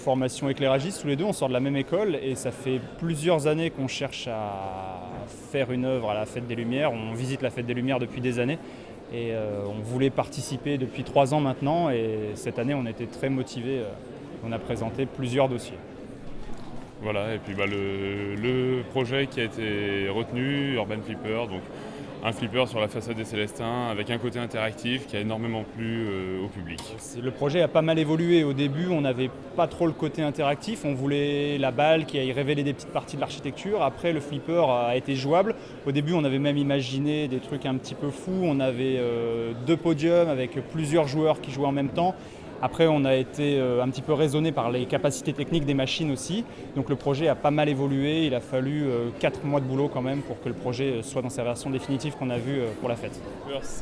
formation éclairagiste tous les deux, on sort de la même école et ça fait plusieurs années qu'on cherche à faire une œuvre à la Fête des Lumières. On visite la Fête des Lumières depuis des années et on voulait participer depuis 3 ans maintenant et cette année on était très motivés. On a présenté plusieurs dossiers. Voilà, et puis le projet qui a été retenu, Urban Flipper, donc un flipper sur la façade des Célestins avec un côté interactif qui a énormément plu au public. Le projet a pas mal évolué. Au début, on n'avait pas trop le côté interactif. On voulait la balle qui aille révéler des petites parties de l'architecture. Après, le flipper a été jouable. Au début, on avait même imaginé des trucs un petit peu fous. On avait 2 podiums avec plusieurs joueurs qui jouaient en même temps. Après, on a été un petit peu raisonné par les capacités techniques des machines aussi. Donc le projet a pas mal évolué. Il a fallu 4 mois de boulot quand même pour que le projet soit dans sa version définitive qu'on a vue pour la fête.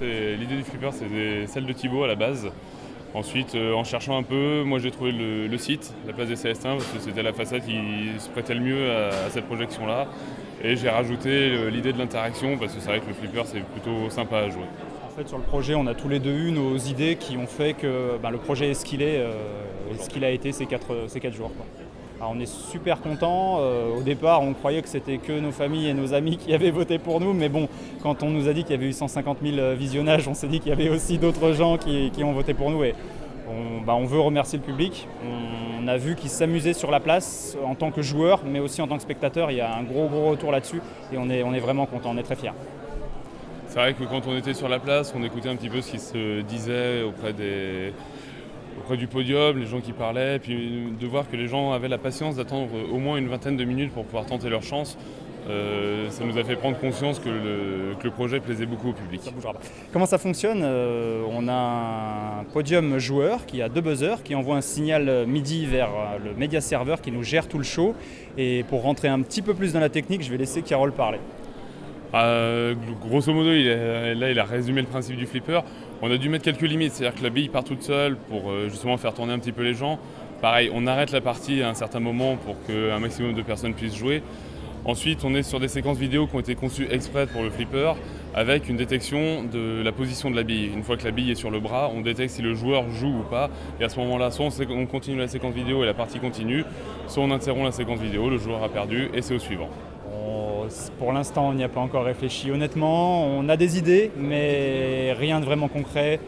L'idée du flipper, c'est celle de Thibaut à la base. Ensuite, en cherchant un peu, moi j'ai trouvé le site, la place des Célestins, parce que c'était la façade qui se prêtait le mieux à cette projection-là. Et j'ai rajouté l'idée de l'interaction, parce que c'est vrai que le flipper, c'est plutôt sympa à jouer. En fait, sur le projet, on a tous les deux eu nos idées qui ont fait que le projet est ce qu'il est, ce qu'il a été ces 4 jours. Quoi. Alors, on est super contents. Au départ, on croyait que c'était que nos familles et nos amis qui avaient voté pour nous. Mais bon, quand on nous a dit qu'il y avait eu 150 000 visionnages, on s'est dit qu'il y avait aussi d'autres gens qui ont voté pour nous. Et on veut remercier le public. On a vu qu'ils s'amusaient sur la place en tant que joueurs, mais aussi en tant que spectateurs. Il y a un gros retour là-dessus et on est vraiment contents, on est très fiers. C'est vrai que quand on était sur la place, on écoutait un petit peu ce qui se disait auprès du podium, les gens qui parlaient, puis de voir que les gens avaient la patience d'attendre au moins une vingtaine de minutes pour pouvoir tenter leur chance. Ça nous a fait prendre conscience que le projet plaisait beaucoup au public. Ça bougera pas. Comment ça fonctionne ? On a un podium joueur qui a 2 buzzers qui envoie un signal MIDI vers le média serveur qui nous gère tout le show. Et pour rentrer un petit peu plus dans la technique, je vais laisser Carole parler. Grosso modo, il a résumé le principe du flipper. On a dû mettre quelques limites, c'est-à-dire que la bille part toute seule pour justement faire tourner un petit peu les gens. Pareil, on arrête la partie à un certain moment pour qu'un maximum de personnes puissent jouer. Ensuite, on est sur des séquences vidéo qui ont été conçues exprès pour le flipper avec une détection de la position de la bille. Une fois que la bille est sur le bras, on détecte si le joueur joue ou pas. Et à ce moment-là, soit on continue la séquence vidéo et la partie continue, soit on interrompt la séquence vidéo, le joueur a perdu et c'est au suivant. Pour l'instant, on n'y a pas encore réfléchi. Honnêtement, on a des idées, mais rien de vraiment concret.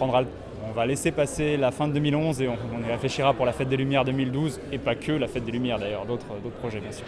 On va laisser passer la fin de 2011 et on y réfléchira pour la Fête des Lumières 2012 et pas que la Fête des Lumières d'ailleurs, d'autres projets bien sûr.